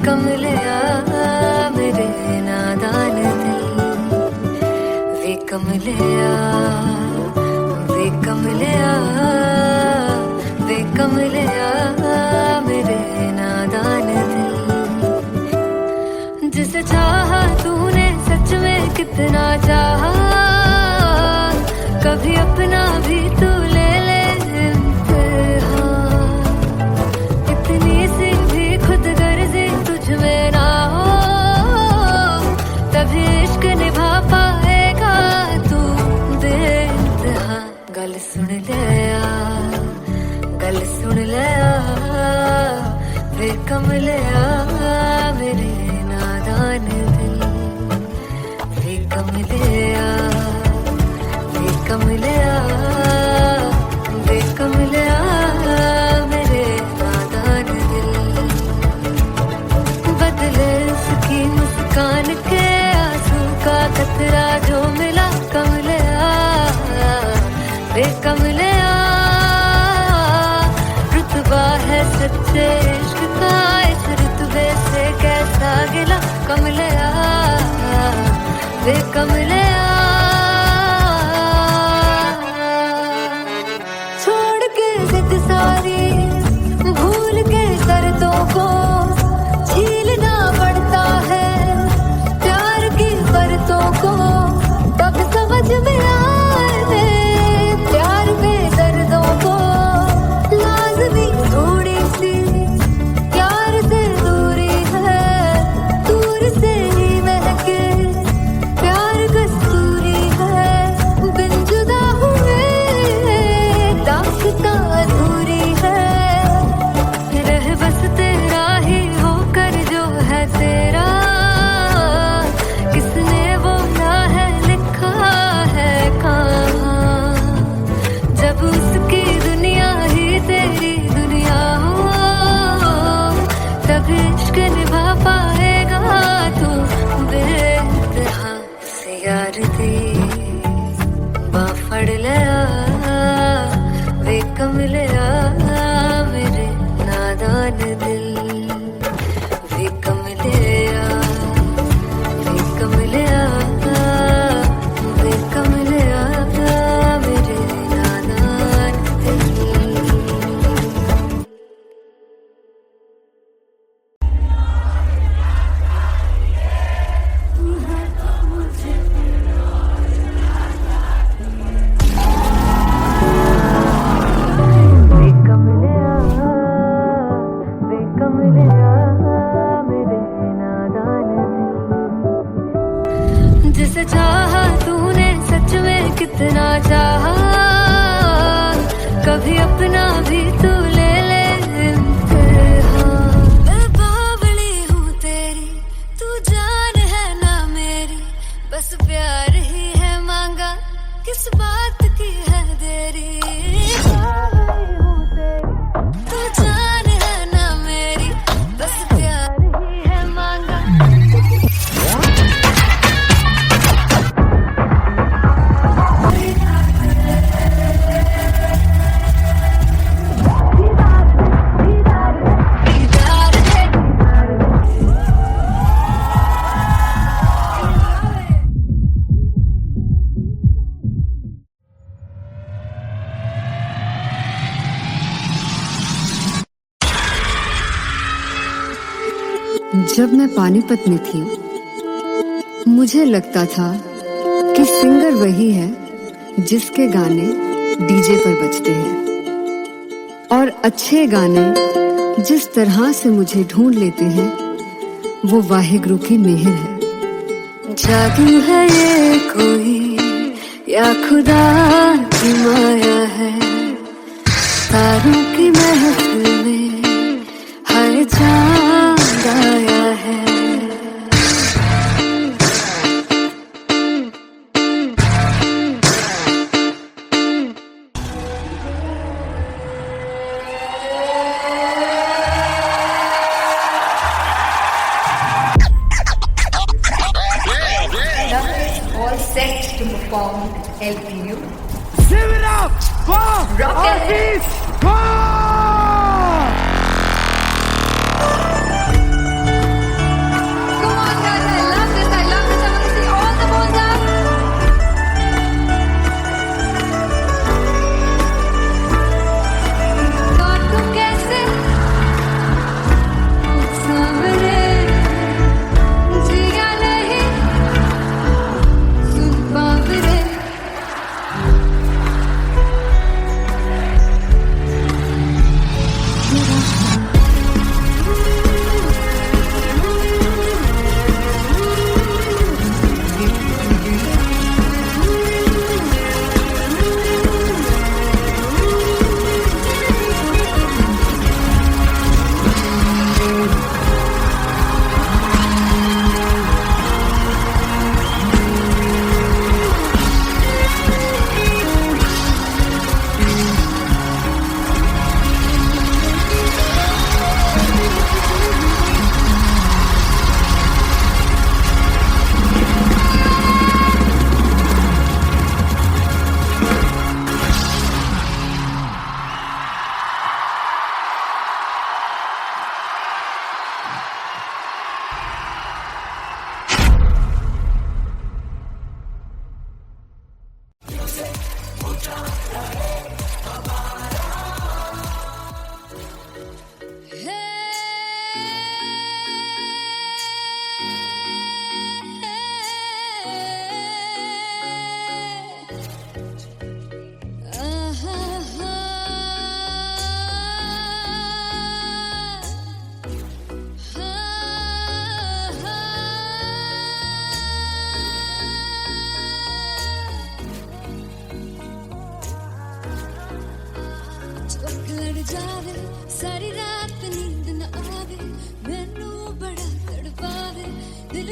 कमलिया मेरे नादान दिल, वे कमलिया, वे कमलिया, वे कमलिया मेरे नादान दिल। जिसे चाहा तूने सच में कितना चाहा, कभी अपना भी तू ले ले इम्तिहान। इतनी सी भी खुद गर्जी तुझ में ना हो, तभी इश्क निभा पाएगा तू बेइंतहा। गल सुन लिया, गल सुन लिया, वे कमलिया मेरे नादान दिल, वे कमलिया, वे कमलिया, वे कमलिया मेरे नादान दिल। बदले उसकी मुस्कान के आंसू का कतरा जो मिला कमलिया, वे कमलिया। रुतबा है सच्चे इश्क का, इस रुतबे से कैसा गिला कमलिया, वे कमलिया। छोड़ के जिद सारी, भूल के शर्तों को, झीलना पड़ता है प्यार की परतों को। तब समझ में आए प्यार में दर्दों को, लाज़मी थोड़ी सी प्यार से दूरी है, दूर से ही महके प्यार कस्तूरी है। बिन जुदा हुए दास्तां अधूरी है, रह बस तेरा ही होकर जो है तेरा। किसने बोला है लिखा है कहाँ, जब उसकी दुनिया ही तेरी दुनिया हो, तब इश्क निभा पाएगा तू बेइंतहा। से यार दी बाफड़ लिया, वे कमलिया मेरे नादान दिल, वे कमलिया, वे कमलिया, वे कमलिया मेरे नादान दिल। वे कमलिया, वे कमलिया मेरे नादान दिल। जिसे चाहा तूने सच में कितना चाहा, कभी अपना भी तू ले ले इम्तिहान। मैं बावली हूँ तेरी, तू जान है ना मेरी, बस प्यार ही है मांगा, किस बात की है देरी। बावली हूँ तेरी, तू जान है ना मेरी, बस प्यार ही है मांगा। जब मैं पानीपत में थी, मुझे लगता था कि सिंगर वही है जिसके गाने डीजे पर बजते हैं, और अच्छे गाने जिस तरह से मुझे ढूंढ लेते हैं वो वाहिगुरु की मेहर है। जादू है ये कोई या खुदा की माया है, तारों की महफिल में हर चांद आया है। All set to perform LPU. Give it up for Artist One!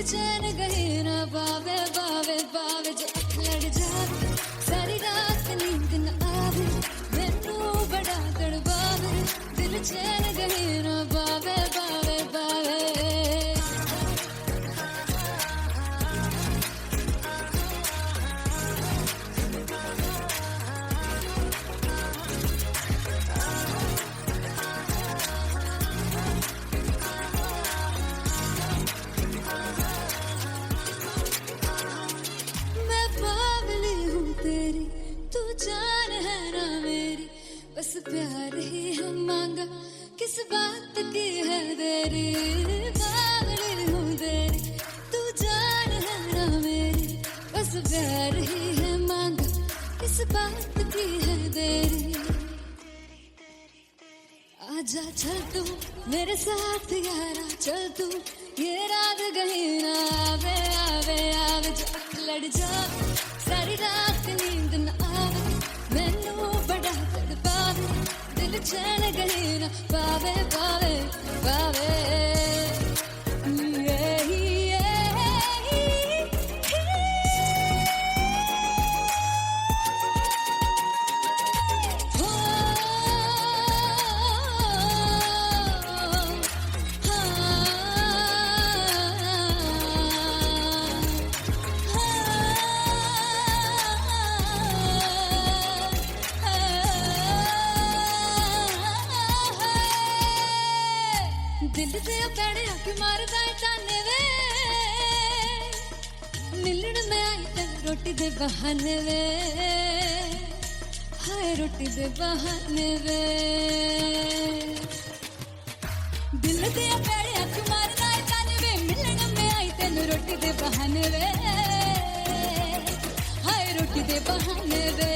चैन गए ना बावे बावे बावे जो अख लड़ जावे सारी रात नींद न आवे मैनू बड़ा तड़पावे दिल चैन गए ना बावे बावे बावे जान है ना मेरी बस प्यार ही है मांगा किस बात की है देरी बावली हूँ तेरी तू जान है ना मेरी बस प्यार ही है मांगा किस बात की है देरी आजा चल तू मेरे साथ यारा चल तू ये रात गई ना आवे आवे आवे जो अख लड़ जावे सारी रात नींद न आवे मैनू बड़ा तड़पावे दिल चैन गई ना पावे पावे पावे दिल से पैड़े आके मारदा है ताने वे मिलन में आई तेन रोटी दे बहाने वे हाय रोटी दे बहाने वे दिल से पैड़े आके मारदा है ताने वे मिलन में आई तेन रोटी दे बहाने वे हाय रोटी दे बहाने वे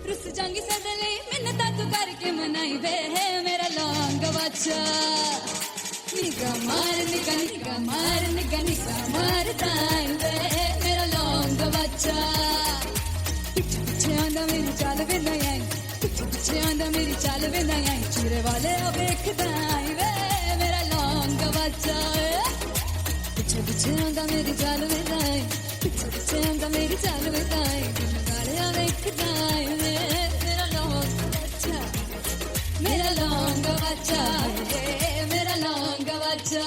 रुस जांगी सदले मिन्नता तू करके मनाई वे मेरा लौंग बच्चा निगा मार निगा निगा मार निगा निगा मार ताई वे मेरा लौंग बच्चा पीछे पीछे आंदा मेरी चाल वे नहीं आई पीछे पीछे आंदा मेरी चाल वे नहीं आई चूरे वाले अब देखदा आई वे मेरा लौंग बच्चा पीछे पीछे आंदा मेरी चाल वे नहीं आई पीछे पीछे आंदा मेरी चाल वे नहीं आई दिल वाले अब देखदा आई वे मेरा लौंग बच्चा मेरा लौंग बच्चा मेरा लौंग बच्चा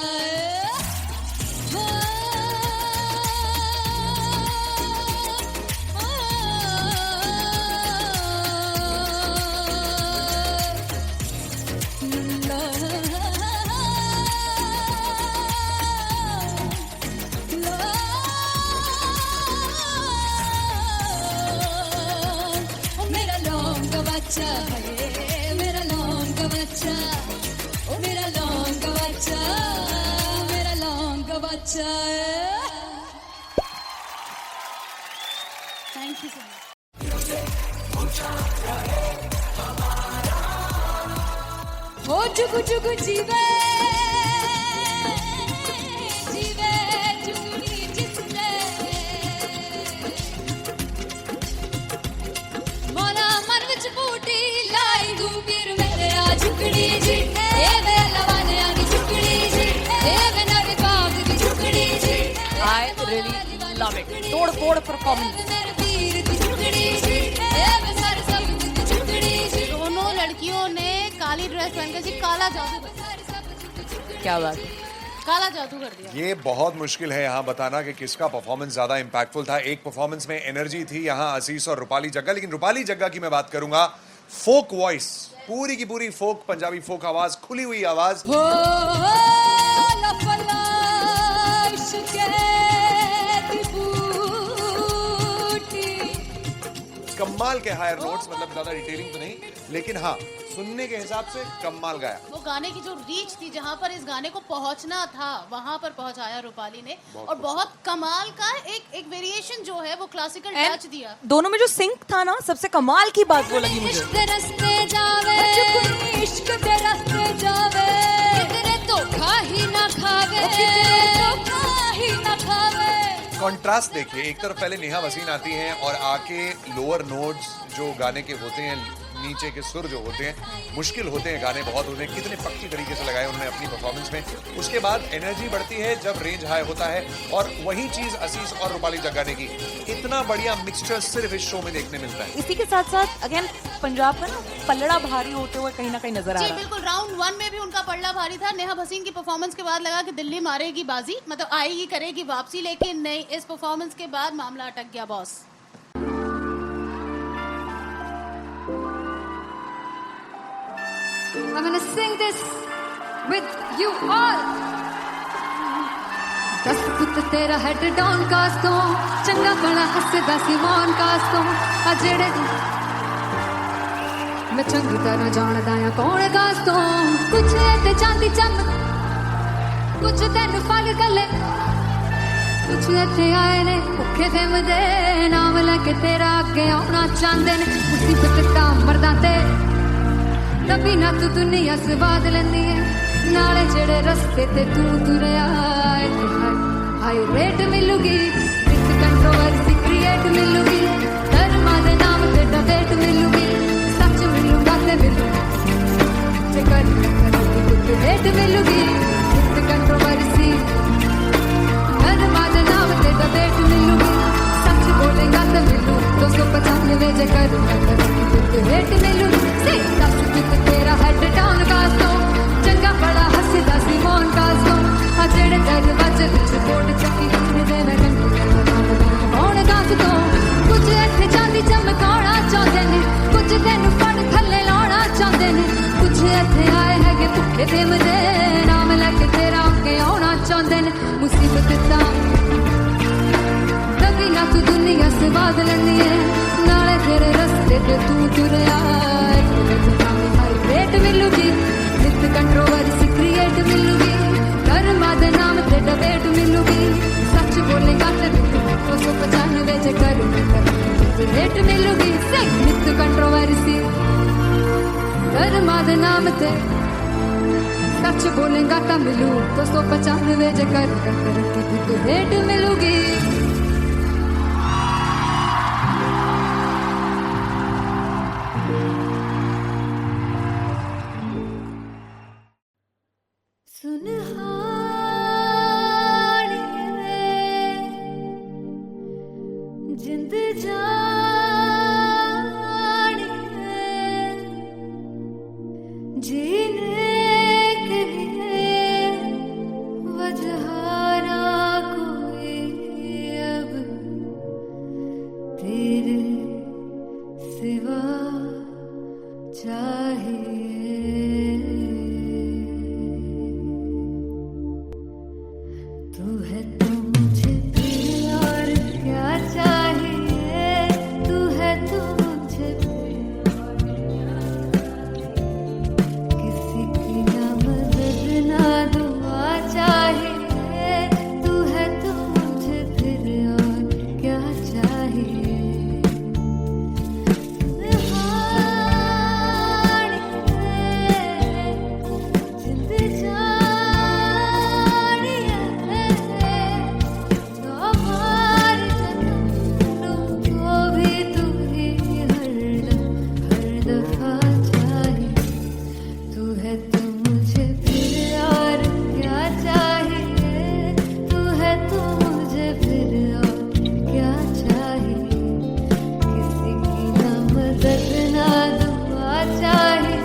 मेरा लौंग बच्चा मेरा लौंग बच्चा ओ मेरा लौंग बच्चा मेरा लौंग बच्चा थैंक यू सो मच हो जुगु जुगु जीवे जीवे जुगुनी जिसने मोना मन विच बूटी लाई गुबीर मेरे आ झुकड़ी जी ए वे लवाने आगी झुकड़ी जी ए वे नवी बाग की झुकड़ी जी I really love it. तोड़ परफॉर्मेंस। मेरे वीर की झुकड़ी जी ए वे सारे सब की झुकड़ी जी दोनों लड़कियों ने काली ड्रेस पहनकर जी काला जादू क्या बात है। काला जादू कर दिया। ये बहुत मुश्किल है यहाँ बताना कि किसका परफॉर्मेंस ज्यादा इम्पैक्टफुल था। एक परफॉर्मेंस में एनर्जी थी यहाँ असीस और रूपाली जग्गा, लेकिन रूपाली जग्गा की मैं बात करूंगा फोक वॉइस, पूरी की पूरी फोक, पंजाबी फोक आवाज, खुली हुई आवाज। हो लफला इश्क़े दी बूटी कमाल के हायर नोट्स, मतलब ज्यादा डिटेलिंग तो नहीं, लेकिन हाँ सुनने के हिसाब से कमाल गाया। वो गाने की जो रीच थी, जहाँ पर इस गाने को पहुंचना था वहां पर पहुंचाया रूपाली ने, और बहुत कमाल का एक वेरिएशन जो है वो क्लासिकल टच दिया। दोनों में जो सिंक था ना, सबसे कमाल की बात वो लगी मुझे। इश्क दे रस्ते जावे इश्क दे रस्ते जावे कितने धोखा ही ना खावे धोखा ही ना खावे। कॉन्ट्रास्ट देखिए, एक तरफ पहले नेहा वसीन आती हैं और आके लोअर नोट्स जो गाने के होते हैं नीचे के सुर जो होते हैं मुश्किल होते हैं, गाने बहुत होते हैं, कितने पक्की तरीके से लगाए उन्होंने अपनी परफॉर्मेंस में। उसके बाद एनर्जी बढ़ती है जब रेंज हाई होता है, और वही चीज असीस और रूपाली जग्गा ने की। इतना बढ़िया मिक्सचर सिर्फ इस शो में देखने मिलता है। इसी के साथ साथ अगेन पंजाब का ना पलड़ा भारी होते हुए कहीं ना कहीं नजर आ जी रहा है। बिल्कुल, राउंड 1 में भी उनका पलड़ा भारी था। नेहा भसीन की परफॉर्मेंस के बाद लगा कि दिल्ली मारेगी बाजी, मतलब आएगी करेगी वापसी, लेकिन नहीं, इस परफॉर्मेंस के बाद मामला अटक गया boss. I'm gonna sing this with you all. दस पुत तेरा हेड डाउन कास तो चंगा बड़ा हसदा सी मौन कास तो आ जेड़े मैं चंगी तरह जानदा आ कौन कास तो कुछ ते चांदी चमक कुछ तेन फल गले कुछ इत्थे आए ने भुखे फिमदे नाम लेके तेरा अगे आउणा चाहंदे ने मुसीबत दा मरदा ते तभी ना तू दुनिया स्वाद लेंदी है नाले जेड़े रस्ते ते तू तुरया हाई रेट मिलूगी इस कंट्रोवर्सी क्रिएट मिलूगी धर्मा दे नाम ते डिबेट मिलूगी सच मिलूगा ते मिलू जे कर कुछ रेट मिलूगी इस कंट्रोवर्सी धर्मा दे नाम ते डिबेट मिलूगी सच बोलेगा ते मिलू 295 जे कर कुछ रेट मिलूगी से दस कुछ तेरा हेड डाउन कास तो चंगा बड़ा हसदा सी मौन कास तो आ जेड़े दरवाजे विच बोर्ड चक्की दे मैं कौन कास तो कुछ इत्थे चांदी चमकाउणा चाहंदे ने कुछ तेन फड़ थल्ले लाउणा चाहंदे ने कुछ इत्थे आए हैगे भुखे फिमदे नाम लेके तेरा अगे आउणा चाहंदे ने मुसीबत दा तभी ना तू दुनिया स्वाद लेंदी है नाले तेरे रस्ते ते तू तुरया रेट मिलूगी नित कंट्रोवर्सी क्रिएट मिलूगी धर्मा दे नाम ते डिबेट मिलूगी सच बोलेगा ते 295 जे कर रेट मिलूगी से नित कंट्रोवर्सी धर्मा दे नाम ते सच बोलेगा ता मिलू 295 जे कर रेट मिलूगी। जिंद जानी है जीने के लिए वजह ना कोई अब तेरे सिवा चाहिए तू है तो मुझे और क्या चाहिए तू है तो मुझे किसी की ना मदद ना दुआ चाहिए तू है तो मुझे फिर और क्या चाहिए जिंद जानी है को भी तू ही हर दफा चाहिए तू है तो मुझे फिर और क्या चाहिए तू है तो मुझे फिर और क्या चाहिए किसी की ना मदद ना दुआ चाहिए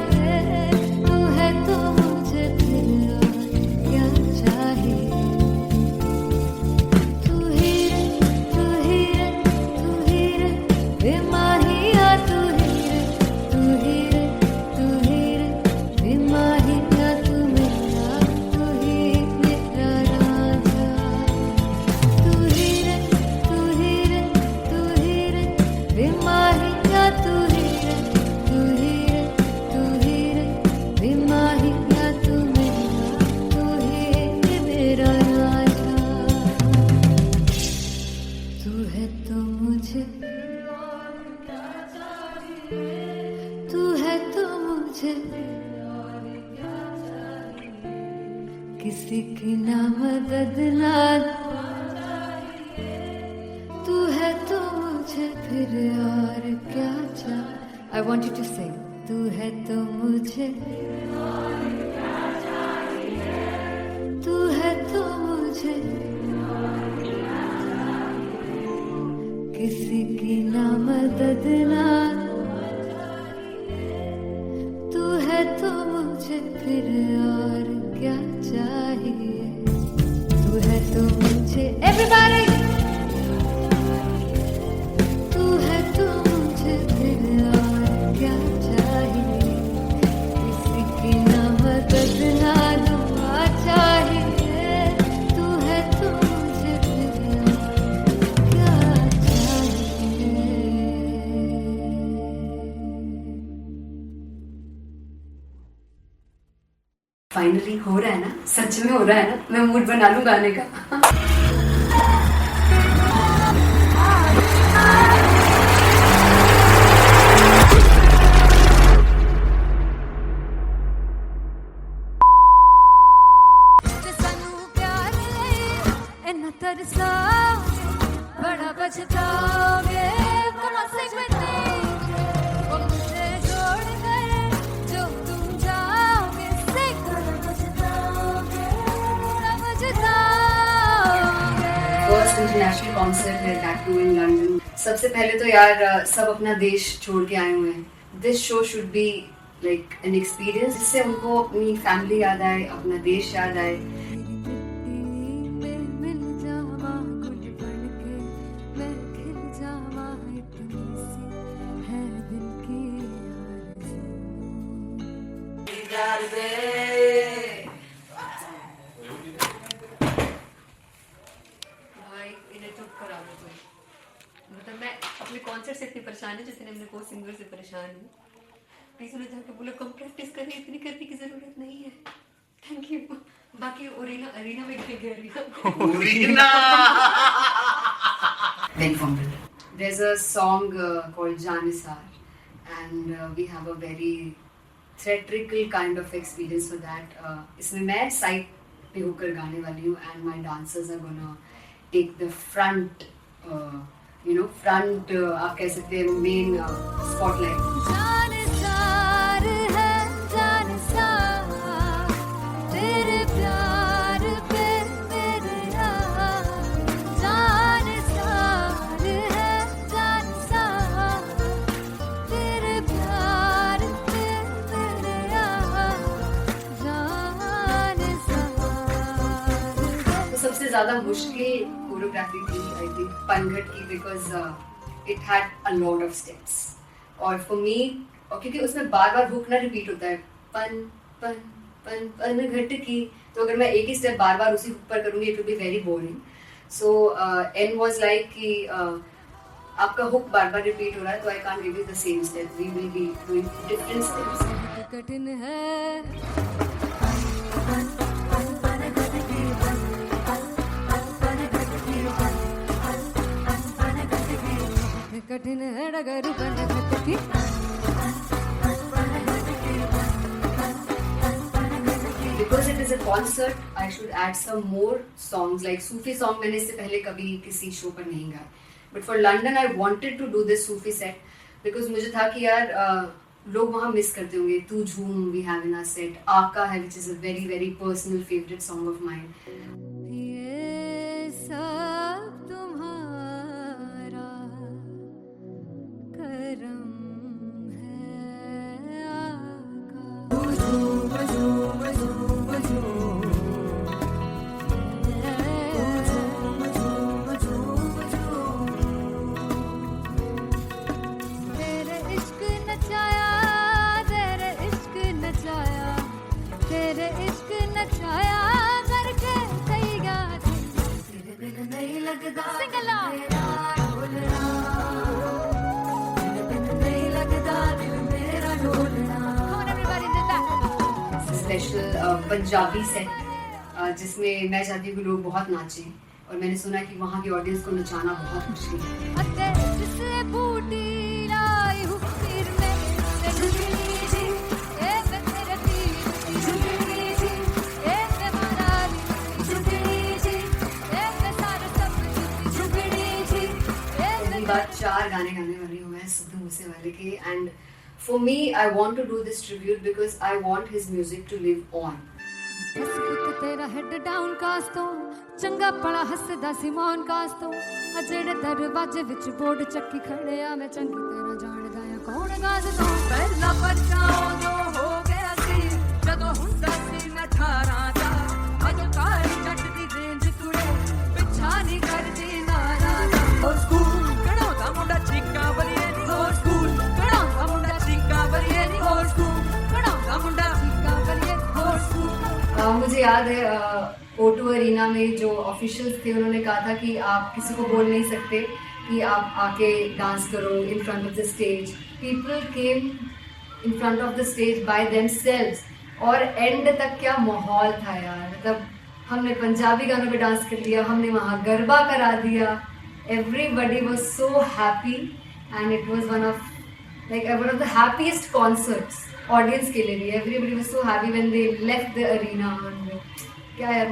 तू है तो मुझे फिर और क्या चाहिए तू ही रे तू ही रे तू ही रे बेमाहिया तू ही रे तू ही रे तू ही रे बेमाहिया तू मेरा राजा तू ही रे तू ही रे तू ही रे बेमाहिया तू ही रे तू ही रे तू ही रे बेमाहिया तू ही मेरा राजा तू है तो मुझे तू है तो मुझे किसी की ना मदद ना तू है तो मुझे फिर और क्या चाहिए। I want you to sing. तू है तो मुझे, तू है तो मुझे किसी की ना मदद ना, तू है तो मुझे फिर और क्या चाहिए, तू है तो मुझे एवरीबॉडी, तू है तो मुझे फिर और क्या चाहिए, किसी की ना मदद ना दुआ चाहिए, तू है तो मुझे फिर और क्या चाहिए। फाइनली हो रहा है ना, सच में हो रहा है ना, मैं मूड बना लूं गाने का। ते सानू प्यार लई इन्ना तरसाओगे, बड़ा पछताओगे, कमा से बचेंगे वो मुझे छोड़ कर जो तुम जाओगे, से बड़ा पछताओगे, बड़ा पछताओगे। फर्स्ट इंटरनेशनल कॉन्सर्ट है दैट टू इन लंदन। सबसे पहले तो यार सब अपना देश छोड़ के आए हुए हैं। This show should be like an experience, जिससे उनको अपनी फैमिली याद आए, अपना देश याद आए। मिल जावा गुल बनके, मैं खिल जावा, इतनी सी है दिल की आरज़ू। भाई इन्हें चुप करा दो तुम। मतलब मैं अपने कॉन्सर्ट से इतनी परेशान हूँ जितने अपने को सिंगर से परेशान हूँ। प्लीज उन्हें जाके बोलो कम प्रैक्टिस करें, इतनी करने की जरूरत नहीं है। Thank you. बाकी अरीना में गए arena There's a song called Janisar, and we have a very theatrical kind of experience for that. इसमें मैं साइड पे होकर गाने वाली हूँ, and my dancers are gonna take the front, front आप कह सकते हैं main spotlight. जानसार है जानसार, तेरे प्यार पे मेरे यार, जानसार है जानसार, तेरे प्यार पे मेरे यार, जानसार। तो सबसे ज़्यादा मुश्किल कोरियोग्राफी थी आई थिंक पनघट की, because it had a lot of steps. और फॉर मी, और क्योंकि उसमें बार बार हुक ना रिपीट होता है, पन पन पन पनघट की, तो अगर मैं एक ही स्टेप बार बार उसी हुक पर करूँगी it will be very boring. So an was like कि आपका हुक बार बार रिपीट हो रहा है, तो I can't give you the same step, we will be doing different steps. कठिन है कठिन है डगर बनघट की, Because it is a concert, I should add some more songs like Sufi song. मैंने इससे पहले कभी किसी शो पर नहीं गाया, but for London I wanted to do this Sufi set because मुझे था कि यार लोग वहाँ मिस करते होंगे। तू झूम we have in our set, आका है which is a very very personal favorite song of mine. ये सब तुम्हारा करम है आका। तेरे इश्क नचाया, तेरे इश्क नचाया, तेरे इश्क नचाया करके तैयार, तेरे बिन नहीं लगता सिंगला मेरा ढोलना, तेरे बिन नहीं लगता दिल मेरा ढोलना। Come on everybody, do that. Special Punjabi set जिसमें मैं चाहती हूँ कि लोग बहुत नाचें, और मैंने सुना है कि वहाँ की ऑडियंस को नचाना बहुत मुश्किल है। अते जिससे बूटी लाई हूँ फिर मैं झुकनी जी, ए मैं तेरे तीर झुकनी जी, ए मैं माराली झुकनी जी, ए मैं सारे सब झुकनी जी, ए पहली बार 4 गाने गाने वाली हूँ मैं सिद्धू मूसेवाले के, and For me, I want to do this tribute because I want his music to live on. बस पुत तेरा हेड डाउन कास तो चंगा पड़ा हसदा सिमोन कास तो आ जेड़े दरवाजे विच बोर्ड चक्की खड़े आ मैं चंगी तरह जानदा आ कौन गाज तो पहला बच्चा जो हो गया सी जदों हुंदा सी मैं 18 दा अज कारी जट दी रेंज कुड़े पिछा नहीं करदी नाराज ओ स्कूल कढ़ाउंदा मुंडा चीका बलिए नी ओ स्कूल कढ़ाउंदा मुंडा चीका बलिए नी ओ स्कूल कढ़ाउंदा मुंडा चीका बलिए ओ स्कूल। मुझे याद है O2 अरीना में जो ऑफिशियल्स थे उन्होंने कहा था कि आप किसी को बोल नहीं सकते कि आप आके डांस करो in front of the stage. People came in front of the stage by themselves और एंड तक क्या माहौल था यार। मतलब हमने पंजाबी गानों पे डांस कर लिया, हमने वहाँ गरबा करा दिया। Everybody was so happy and it was one of the happiest concerts audience के लिए भी। Everybody was so happy when they left the arena. और क्या यार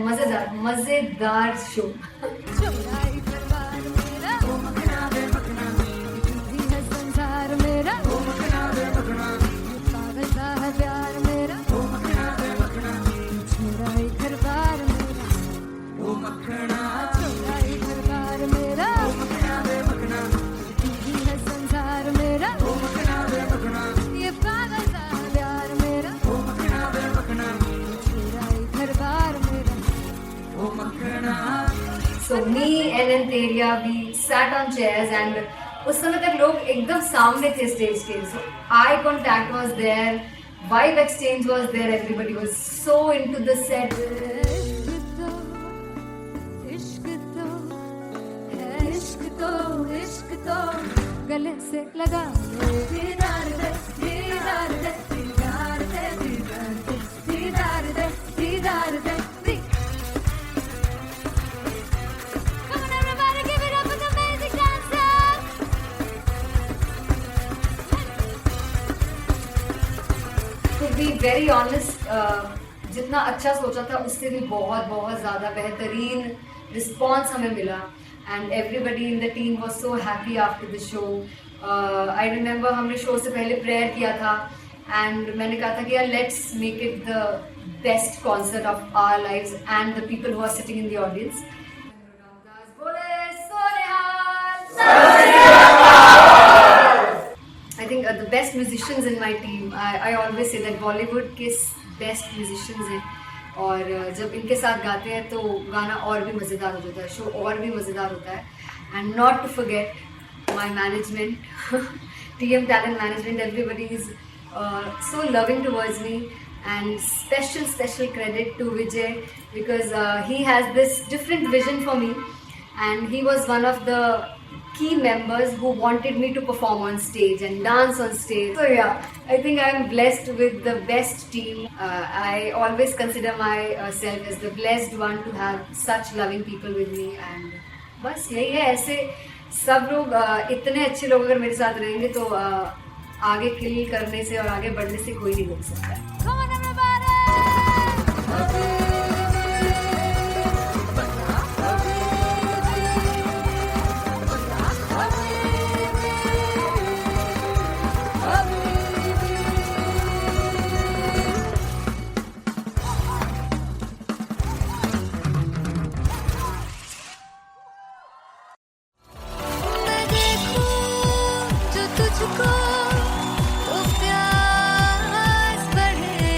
मजेदार शो। चौराई दरबार मेरा ओ मखना वे मखना भी है संसार मेरा ओ मखना वे मखना पागल सा है प्यार मेरा ओ मखना वे मखना चौराई दरबार मेरा ओ मखना चौराई दरबार मेरा ओ मखना वे मखना भी है संसार मेरा ओ मखना वे मखना ये पागल सा है प्यार मेरा ओ मखना वे मखना चौराई दरबार मेरा ओ मखना। So me and Anteria, we sat on chairs and उस समय तक लोग एकदम सामने थे स्टेज के। So eye contact was there, vibe exchange was there, everybody was so into the set. इश्क तो है इश्क तो गले से लगा दीदार दे दीदार दे दीदार दे दीदार दे दीदार दे। Come on everybody, give it up for the amazing dancers. To be very honest, जितना अच्छा सोचा था उससे भी बहुत ज़्यादा बेहतरीन रिस्पॉन्स हमें मिला and everybody in the team was so happy after the show. I remember हमने शो से पहले प्रेयर किया था एंड मैंने कहा था कि यार let's make it the best concert of our lives and the people who are sitting in the audience. I think the best musicians in my team, I always say that Bollywood के best musicians हैं और जब इनके साथ गाते हैं तो गाना और भी मज़ेदार हो जाता है, शो और भी मज़ेदार होता है। And not to forget my management, TM Talent Management, everybody is so loving towards me and special credit to Vijay because he has this different vision for me and he was one of the key members who wanted me to perform on stage and dance on stage. So yeah, I think I'm blessed with the best team. I always consider myself as the blessed one to have such loving people with me and बस यही है। ऐसे सब लोग इतने अच्छे लोग अगर मेरे साथ रहेंगे तो आगे किल करने से और आगे बढ़ने से कोई नहीं रोक सकता। Come on everybody. मैं देखूं जो तुझको तो प्यास बढ़े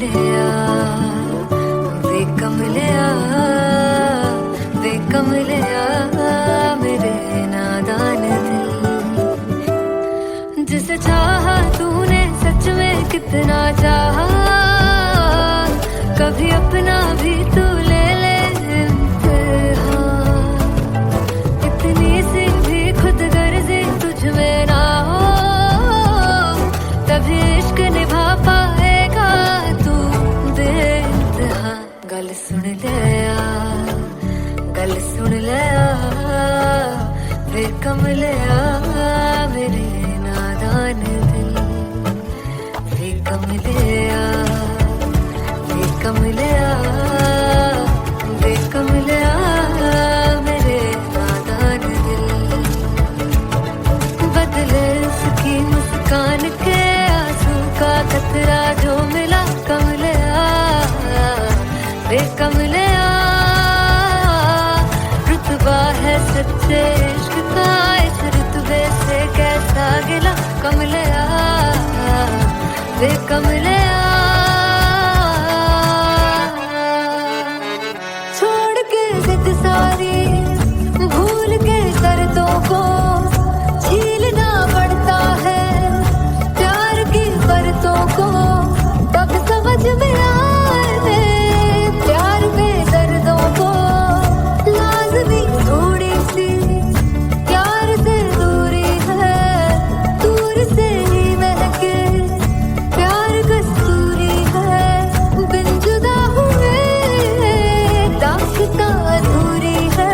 कमलिया वे कमलिया वे कमलिया मेरे नादान दिल, जिसे चाहा तूने सच में कितना चाहा, कभी अपना भी तू ले ले इम्तिहान, इतनी सी भी खुद गर्जी तुझ में ना हो, तभी इश्क निभा पाएगा तू बेइंतहा। गल सुन लिया गल सुन लिया वे कमलिया मेरे नादान दिल, वे कमलिया वे कमलिया वे कमलिया मेरे नादान दिल, बदले उसकी मुस्कान के आंसू का कतरा जो मिला कमलिया वे कमलिया, रुतबा है सच्चे इश्क का इस रुतबे से कैसा गिला कमलिया वे कमलिया, छोड़ के जिद सारी भूल के दर्दों को झीलना पड़ता है, प्यार की परतों को तब समझ में आए, प्यार में दर्दों को लाज़मी थोड़ी सी प्यार से दूरी है, दूर से ही महके प्यार कस्तूरी है, बिन जुदा हुए दास्तां अधूरी है,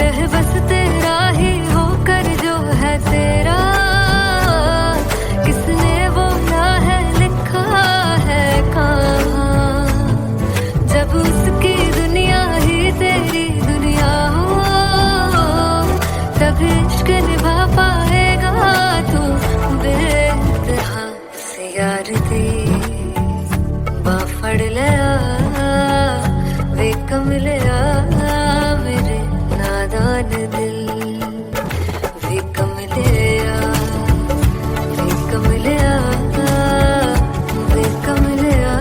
रह बस तेरा ही होकर जो है तेरा, किसने वो ना है लिखा है कहाँ, जब उसकी दुनिया ही तेरी दुनिया हो, तब इश्क निभा पाएगा तू बेइंतहा। से यार दी बाफड़ लिया वे कमलिया मेरे नादान दिल, वे कमलिया वे कमलिया वे कमलिया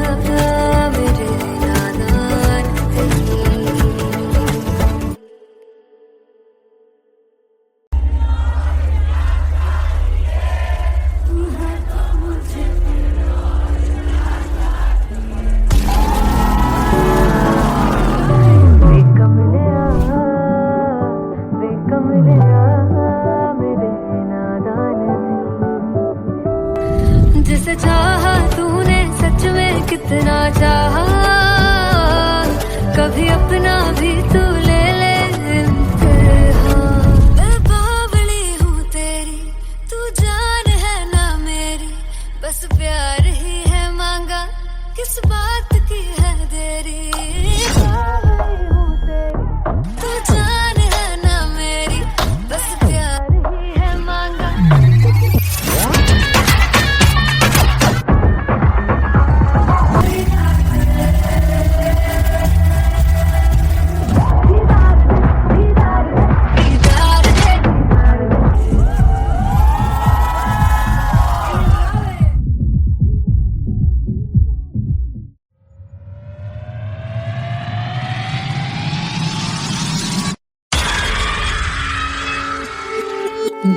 मेरे नादान दिल। वे कमलिया वे कमलिया मेरे नादान दिल, जिसे चाहा तूने सच में कितना चाहा, कभी अपना भी तू ले ले इम्तिहान, मैं बावली हूँ तेरी तू जान है ना मेरी, बस प्यार ही है मांगा किस बात की है देरी, बावली हूँ तेरी तू जान है ना मेरी, बस प्यार ही है मांगा।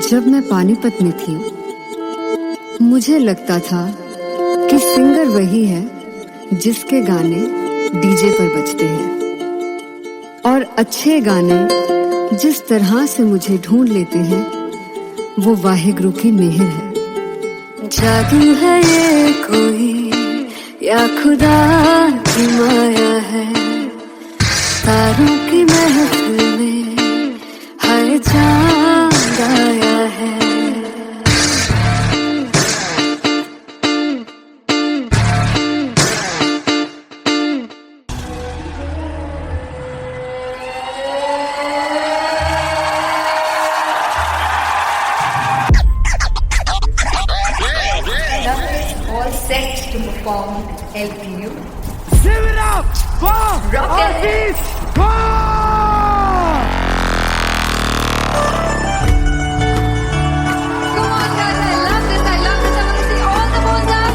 जब मैं पानीपत में थी मुझे लगता था कि सिंगर वही है जिसके गाने डीजे पर बजते हैं, और अच्छे गाने जिस तरह से मुझे ढूंढ लेते हैं वो वाहिगुरु की मेहर है। जादू है ये कोई या खुदा की माया है, तारों की महफिल में हर चांद आया है। All set to perform LPU. Give it up for Rock and Artist Paul! Come on guys, I love this. I want to see all the balls up.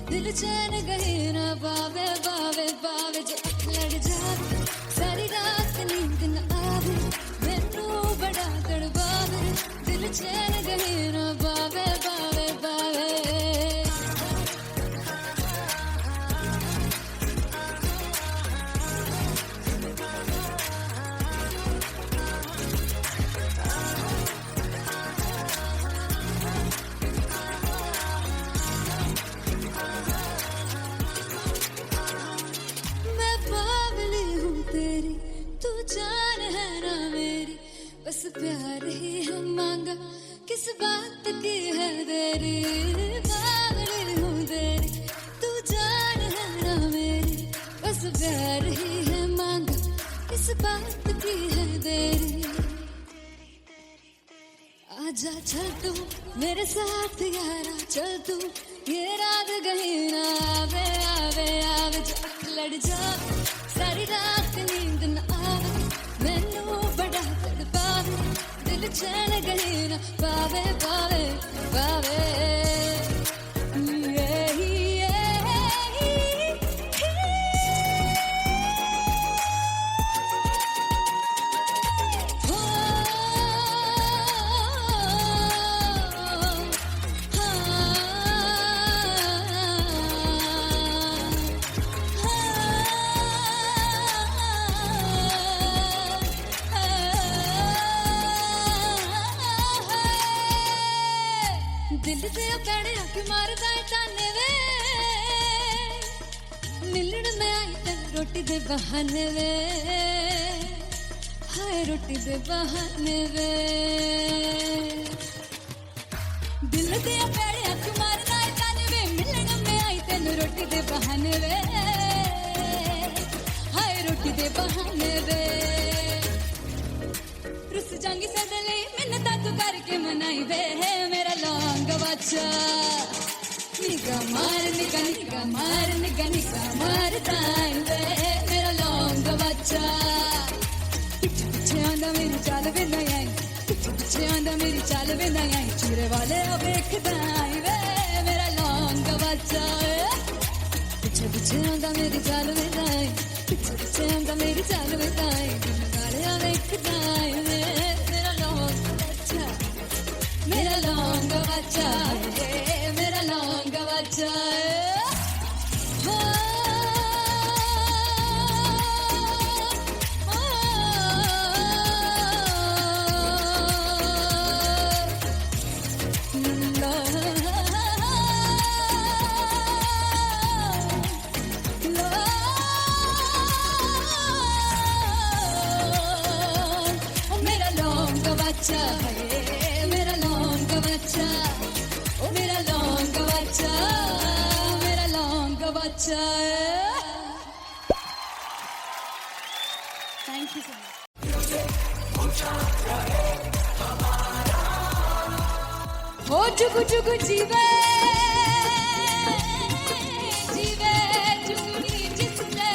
दिल चैन गए ना बावे बावे बावे जो अख लग जावे सारी रात नींद न आवे मैनू बड़ा तड़पावे दिल चैन गए ना बावे बावे बावे मैं बावली हूँ तेरी तू जान है ना मेरी बस प्यार ही है मांगा किस बात की है देरी बावली हूँ तेरी तू जान है ना मेरी बस प्यार ही है मांगा किस बात की है देरी आजा चल तू मेरे साथ यारा चल तू ये रात गई ना आवे आवे आवे जो अख लड़ जावे सारी रात नींद न आवे मैनू बड़ा तड़पावे दिल चैन गई ना पावे पावे पावे दिल से पैड़े आके मारदा है ताने वे मिलन में आई तन रोटी दे बहाने वे हाय रोटी दे बहाने वे दिल से पैड़े आके मारदा है ताने वे मिलन में आई तन रोटी दे बहाने वे हाय रोटी दे बहाने वे रुस जांगी सदले मिन्नता तू करके मनाई वे मेरा लौंग बच्चा निगा मार निगा मारताई वे मेरा लौंग बच्चा पीछे पीछे आंदा मेरी चाल वे नहीं आई पीछे पीछे आंदा मेरी चाल वे नहीं आई चूरे वाले देखदाई वे मेरा लौंग बच्चा पीछे पीछे आंदा मेरी चाल वे नहीं आई पीछे पीछे आंदा मेरी चाल वे नहीं आई वाले देखदाई वे मेरा लौंग बच्चा मेरा लौंग बच्चा मेरा लौंग बच्चा मेरा लौंग बच्चा मेरा लौंग बच्चा ओ मेरा लौंग बच्चा मेरा लौंग बच्चा थैंक यू सो मच हो जुगु जुगु जीवे जीवे जुगनी जिसने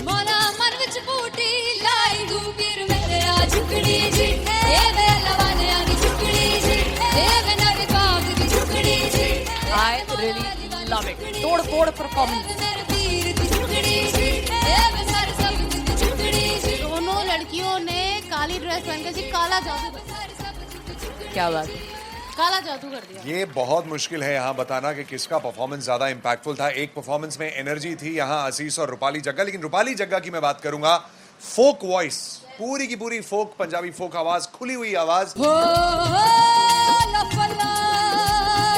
मोरा मन विच बूटी लाई गुबीर मेरे आ झुकड़ी जी ए वे लवाने आनी झुकड़ी जी ए वे नवी बाग की झुकड़ी जी I really love it. तोड़ फोड़ परफॉर्मेंस। मेरे पीर की झुकड़ी जी ए वे सारे सब की झुकड़ी जी दोनों लड़कियों ने काली ड्रेस पहनकर जी काला जादू कर क्या बात है। काला जादू कर दिया ये बहुत मुश्किल है यहाँ बताना कि किसका परफॉर्मेंस ज्यादा इंपैक्टफुल था। एक परफॉर्मेंस में एनर्जी थी यहाँ असीस और रूपाली जग्गा, लेकिन रूपाली जग्गा की मैं बात करूंगा फोक वॉइस, पूरी की पूरी फोक पंजाबी फोक आवाज, खुली हुई आवाज। हो लफला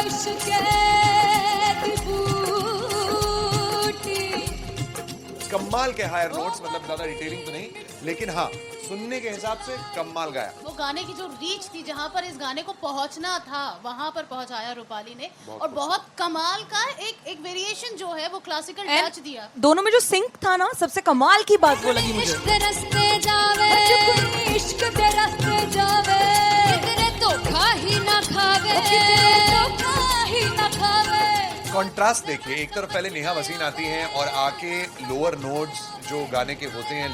इश्क़े दी बूटी कमाल के हायर नोट्स, मतलब ज्यादा डिटेलिंग तो नहीं, लेकिन हाँ सुनने के हिसाब से कमाल गाया। वो गाने की जो रीच थी, जहाँ पर इस गाने को पहुंचना था वहां पर पहुंचाया रूपाली ने, और बहुत कमाल का एक वेरिएशन जो है वो क्लासिकल टच दिया। दोनों में जो सिंक था ना, सबसे कमाल की बात वो लगी मुझे। इश्क रस्ते जावे इश्क के रस्ते जावे कितने धोखा ही ना खावे धोखा ही ना खावे। कॉन्ट्रास्ट देखिए, एक तरफ पहले नेहा वसीन आती हैं और आके लोअर नोट्स जो गाने के होते हैं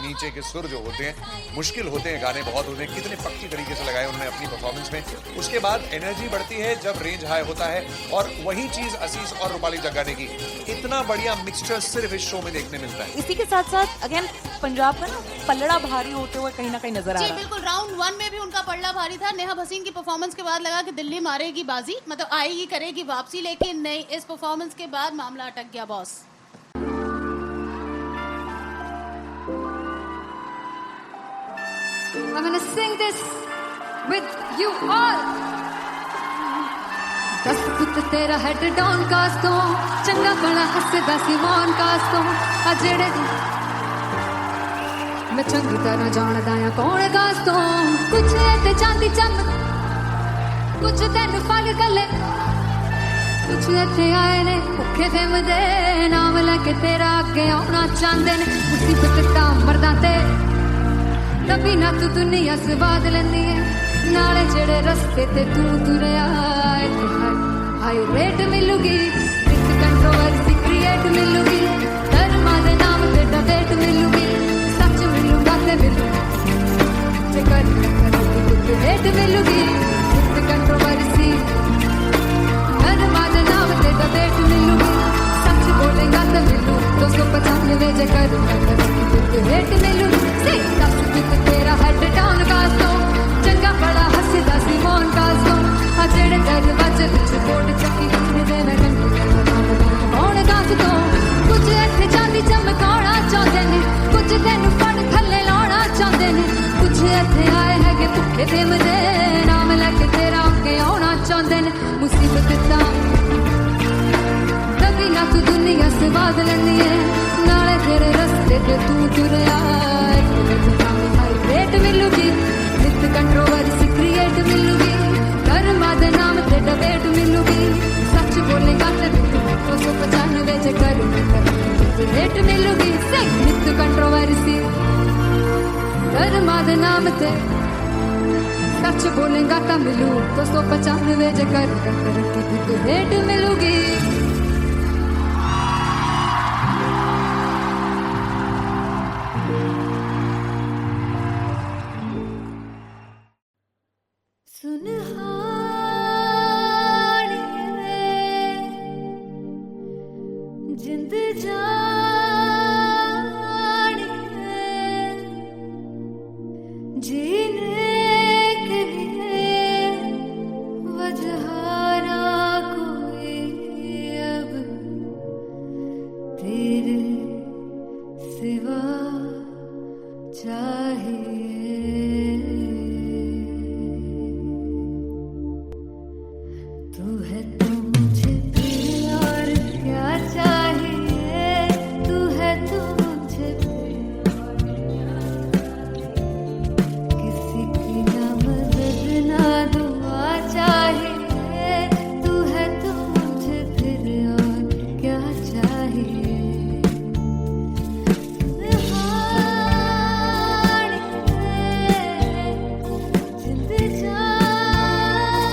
नीचे के सुर जो होते हैं मुश्किल होते हैं, गाने बहुत होते हैं, कितने पक्की तरीके से लगाए उन्होंने अपनी परफॉर्मेंस में। उसके बाद एनर्जी बढ़ती है जब रेंज हाई होता है, और वही चीज असीस और रूपाली जग्गा ने की। इतना बढ़िया मिक्सचर सिर्फ इस शो में देखने मिलता है। इसी के साथ साथ अगेन पंजाब का ना पलड़ा भारी होते हुए कहीं ना कहीं नजर आ जी रहा है। बिल्कुल, राउंड 1 में भी उनका पलड़ा भारी था। नेहा भसीन की परफॉर्मेंस के बाद लगा कि दिल्ली मारेगी बाजी, मतलब आएगी करेगी वापसी, लेकिन नहीं, इस परफॉर्मेंस के बाद मामला अटक गया boss. I'm gonna sing this with you all. दस पुत तेरा हेड डाउन कास तो चंगा बड़ा हसदा सिमोन कास तो अजड़े मैं चंगी तरह जानदा आ कौन कास तो कुछ ते चांदी चम कुछ तेन फल गले कुछ इत्थे आए ने भुखे फिमदे नाम लेके तेरा अगे आउणा चाहंदे ने मुसीबत दा मरदा ते तभी ना तू दुनिया स्वाद लेंदी है नाले जेड़े रस्ते ते तू तुरया हाई रेट मिलूगी विद कंट्रोवर्सी क्रिएट मिलूगी धर्मा दे नाम ते डेट मिलूगी सच मिलूगा ते मिलू जे कर कुछ रेट मिलूगी विद कंट्रोवर्सी धर्मा दे नाम ते डेट मिलूगी सच बोलेगा ते मिलू 295 जे कर कुछ रेट मिलूगी तेरा हेड डाउन कास्तो चंगा बड़ा हसदा सिमोन कास्तो आ जेड़े दरवाजे विच बोर्ड चक्की दे मैं कौन कास्तो कुछ इत्थे चांदी चमकाउणा चाहंदे ने कुछ तैनू फड़ थल्ले लाउणा चाहंदे ने कुछ इत्थे आए हैगे भुखे फिमदे नाम लेके तेरा अगे आउणा चाहंदे ने मुसीबत दा कभी ना तू दुनिया स्वाद लैंदी है नाले तेरे रस्ते ते तू तुरया रेट मिलूगी विद कंट्रोवर्सी क्रिएट मिलूगी धर्मा दे नाम ते डिबेट मिलूगी सच बोलेगा ते 295 जे कर रेट मिलूगी विद कंट्रोवर्सी धर्मा दे नाम ते सच बोलेगा ता मिलू 295 जे कर रेट मिलूगी। जिंद जान है जीने के लिए वजह ना कोई अब तेरे सिवा चाहिए तू है तो मुझे फिर और क्या चाहिए तू है तो मुझे फिर और क्या किसी की ना मदद ना दुआ चाहिए तू है तो मुझे फिर और क्या चाहिए जिंद जानिया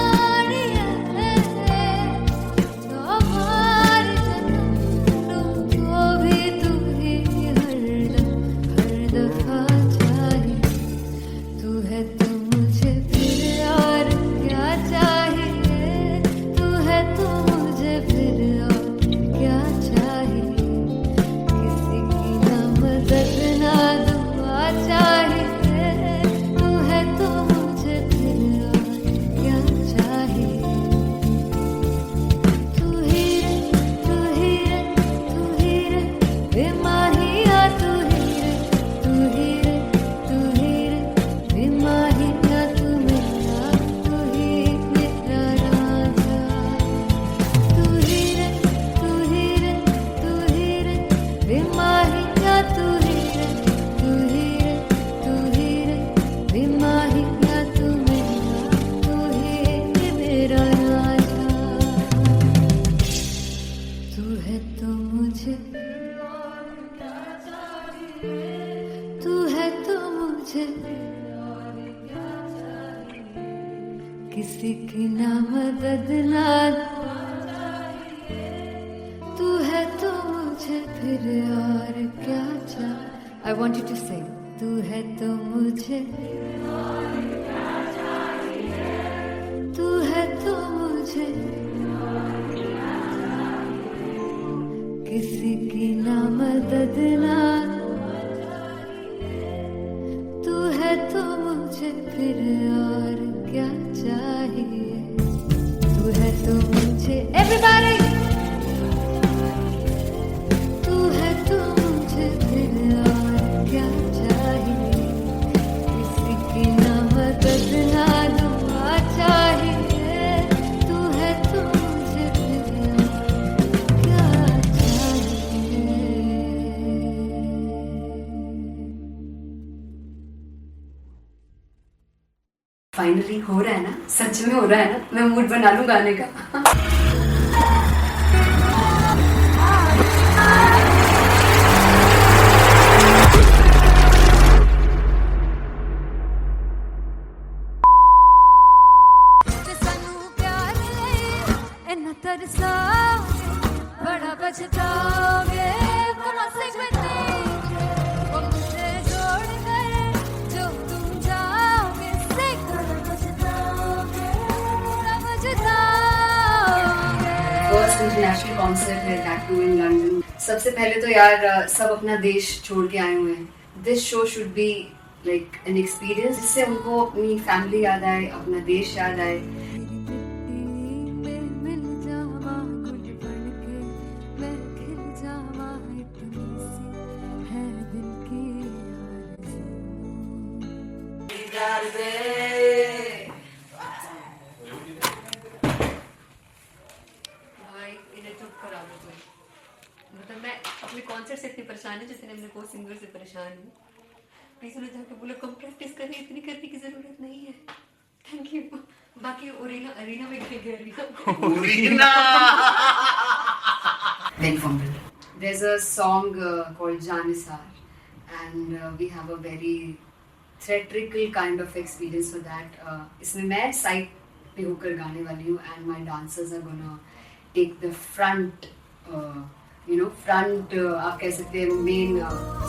किसी की ना मदद ना तू है तो मुझे फिर और क्या चाहिए। I want you to sing. तू है तो मुझे, तू है तो मुझे किसी की ना मदद ना, तू है तो मुझे फिर और क्या चाहिए, तू है तो मुझे एवरीबॉडी, तू है तो मुझे फिर और क्या चाहिए, किसी की ना मदद ना दुआ चाहिए, तू है तो मुझे फिर और क्या चाहिए। फाइनली हो रहा है ना, सच में हो रहा है ना, मैं मूड बना लूं गाने का। ते सानू प्यार लई इन्ना तरसाओगे, बड़ा पछताओगे, बड़ा सिकते वो मुझे छोड़ कर जो तुम जाओगे, बड़ा पछताओगे, बड़ा पछताओगे। फर्स्ट इंटरनेशनल कॉन्सर्ट है दैट टू इन लंदन। सबसे पहले तो यार सब अपना देश छोड़ के आए हुए हैं। This show should be like an experience जिससे उनको अपनी फैमिली याद आए, अपना देश याद आए। में मिल जावा गुल बन के, मैं खिल जावा, इतनी सी है दिल की आरज़ू। भाई इन्हें चुप करा दो कोई। मतलब मैं अपने कॉन्सर्ट से इतनी परेशान हूँ जितने अपने को सिंगर से परेशान हूँ। प्लीज उन्हें जाके बोलो कम प्रैक्टिस करनी, इतनी करने की जरूरत नहीं है। Thank you. बाकी अरीना में गए Very fumble. There's a song called Janisar and we have a very theatrical kind of experience for that. इसमें मैं साइड पे होकर गाने वाली हूँ and my dancers are gonna take the front, front आप कह सकते हैं main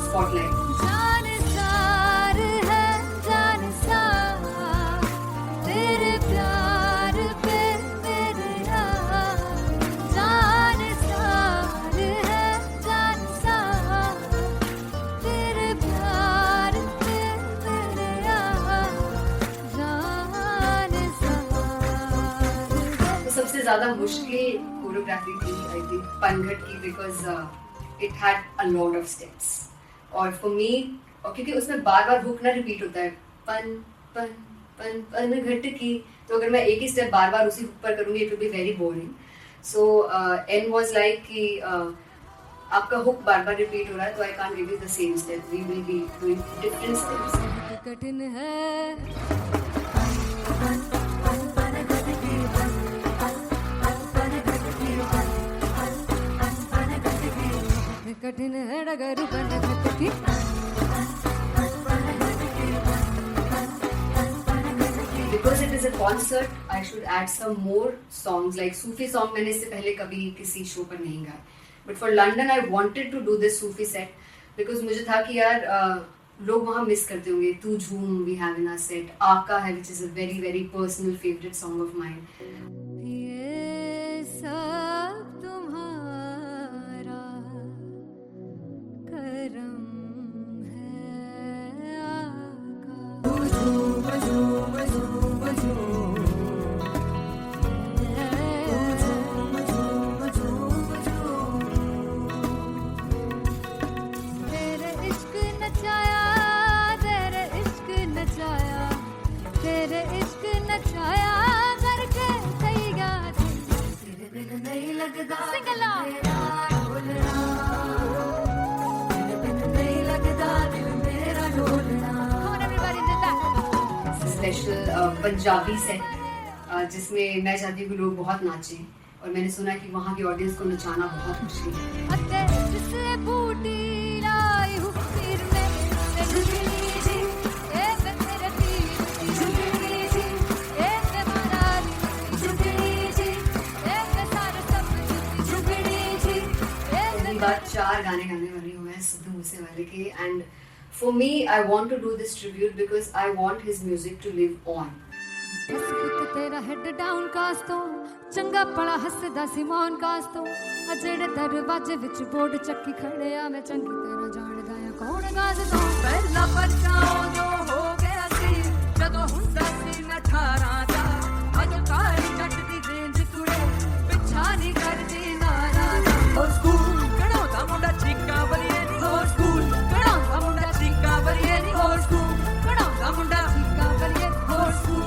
spotlight. जानसार है जानसार, तेरे प्यार पे मेरे यार, जानसार है जानसार, तेरे प्यार पे मेरे यार, जानसार। तो सबसे ज़्यादा मुश्किल कोरियोग्राफी थी आई थिंक पनघट की, because it had a lot of steps और फॉर मी, और क्योंकि उसमें बार बार हुक ना रिपीट होता है, पन पन पन पनघट की, तो अगर मैं एक ही स्टेप बार बार उसी हुक पर करूँगी it will be very boring. So an was like कि आपका हुक बार बार रिपीट हो रहा है तो I can't give you the same step, we will be doing different steps. कठिन है कठिन है डगर बनघट की, Because it is a concert, I should add some more songs like Sufi song. मैंने इससे पहले कभी किसी शो पर नहीं गाया, but for London I wanted to do this Sufi set because मुझे था कि यार लोग वहाँ मिस करते होंगे। तू झूम we have in our set, आका है which is a very very personal favorite song of mine. ये सब तुम्हारा करम है तेरे इश्क नचाया, तेरे इश्क नचाया, तेरे इश्क नचाया करके सैया, तेरे बिन नहीं लगदा सिंगला ढोलना, तेरे बिन नहीं लगदा दिल मेरा ढोलना। Come on everybody do that. Special Punjabi set जिसमें मैं चाहती हूँ कि लोग बहुत नाचें और मैंने सुना कि वहाँ की ऑडियंस को नचाना बहुत मुश्किल है। अते जिससे बूटी लाई हूँ फिर में झुकनी जी, ए मैं तेरे तीर झुकनी जी, ए मैं मनाली झुकनी जी, ए मैं सारे सब झुकनी जी, ए पहली बार 4 गाने गाने वाली हूँ मैं सिद्धू मूसेवाले के and For me, I want to do this tribute because I want his music to live on. ਬਸ ਪੁੱਤ ਤੇਰਾ ਹੈਡ ਡਾਊਨ ਕਾਸ ਤੋਂ ਚੰਗਾ ਪੜਾ ਹੱਸਦਾ ਸੀ ਮੌਨ ਕਾਸ ਤੋਂ ਆ ਜਿਹੜੇ ਦਰਵਾਜ਼ੇ ਵਿੱਚ ਬੋਰਡ ਚੱਕੀ ਖੜਿਆ ਮੈਂ ਚੰਗੀ ਤਰ੍ਹਾਂ ਜਾਣਦਾ ਆ ਕੌਣ ਗਾਜ਼ ਤੋਂ ਪਹਿਲਾ ਪਰਚਾ ਜੋ ਹੋ ਗਿਆ ਸੀ ਜਦੋਂ ਹੁੰਦਾ ਸੀ ਮੈਂ 18 ਦਾ ਅਜੋ ਕਾਲੀ ਜੱਟ ਦੀ ਰੇਂਜ ਕੁੜੇ ਪਿੱਛਾ ਨਹੀਂ ਕਰਦੀ ਨਾਰਾ ਦਾ ਹੋਰ ਸਕੂਲ ਕਢਾਉਂਦਾ ਮੁੰਡਾ ਚੀਕਾਂ ਬਲੀਏ ਨੀ ਹੋਰ ਸਕੂਲ ਕਢਾਉਂਦਾ ਮੁੰਡਾ ਚੀਕਾਂ ਬਲੀਏ ਨੀ ਹੋਰ ਸਕੂਲ ਕਢਾਉਂਦਾ ਮੁੰਡਾ ਚੀਕਾਂ ਬਲੀਏ ਹੋਰ ਸਕੂਲ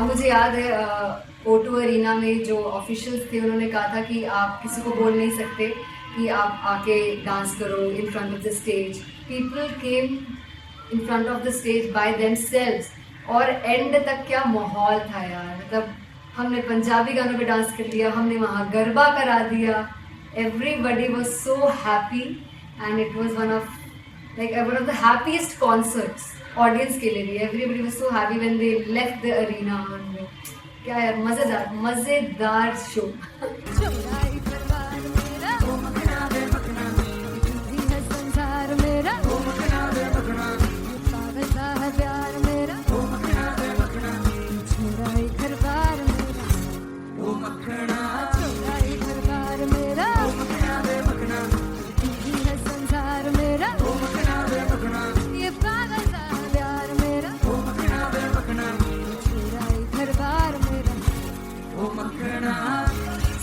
मुझे याद है O2 अरीना में जो ऑफिशियल्स थे उन्होंने कहा था कि आप किसी को बोल नहीं सकते कि आप आके डांस करो in front of the stage. People came in front of the stage by themselves और एंड तक क्या माहौल था यार. मतलब हमने पंजाबी गानों पे डांस कर लिया, हमने वहाँ गरबा करा दिया. Everybody was so happy and it was one of the happiest concerts audience के लिए भी. Everybody was so happy when they left the arena. क्या यार मजेदार शो. चौराई परिवार मेरा ओ मखना वे मखना जी है संसार मेरा ओ मखना वे मखना पागल सा है प्यार मेरा ओ मखना वे मखना चौराई परिवार मेरा ओ मखना चौराई परिवार मेरा ओ मखना वे मखना जी है संसार मेरा ओ मखना वे मखना ये पागल सा है प्यार मेरा ओ मखना वे मखना चौराई परिवार मेरा ओ मखना.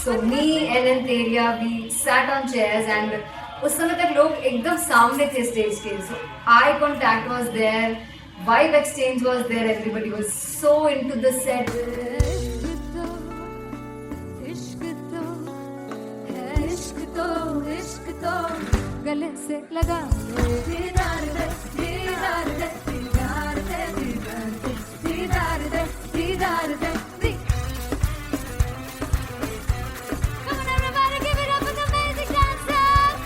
So me and Anteria, we sat on chairs and उस समय तक लोग एकदम सामने थे स्टेज के. So eye contact was there, vibe exchange was there, everybody was so into the set. इश्क तो है इश्क तो गले से लगा ले दीदार दे दीदार दे दीदार दे दीदार दे दीदार दे. Come on everybody, give it up for the amazing dancers.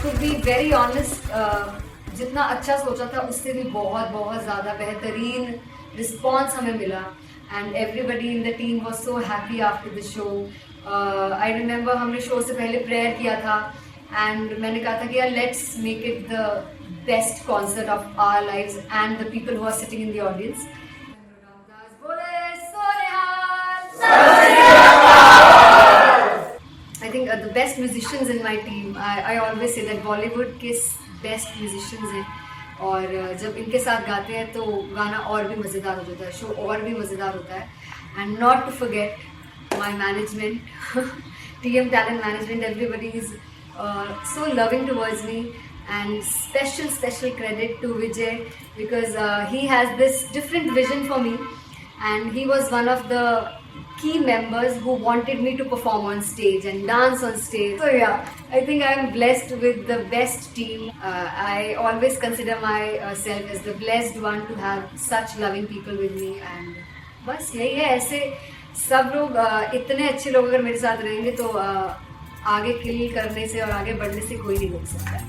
To be very honest, जितना अच्छा सोचा था उससे भी बहुत ज़्यादा बेहतरीन रिस्पॉन्स हमें मिला. And everybody in the team was so happy after the show. I remember हमने शो से पहले प्रेयर किया था एंड मैंने कहा था कि यार let's make it the best concert of our lives and the people who are sitting in the audience. I think the best musicians in my team, I always say that Bollywood के best musicians हैं और जब इनके साथ गाते हैं तो गाना और भी मज़ेदार हो जाता है, शो और भी मज़ेदार होता है. And not to forget my management, TM Talent Management, everybody is so loving towards me. And special credit to Vijay because he has this different vision for me and he was one of the key members who wanted me to perform on stage and dance on stage. So yeah, I think I am blessed with the best team. I always consider myself as the blessed one to have such loving people with me and बस यही है. ऐसे सब लोग इतने अच्छे लोग अगर मेरे साथ रहेंगे तो आगे किल करने से और आगे बढ़ने से कोई नहीं रोक सकता है.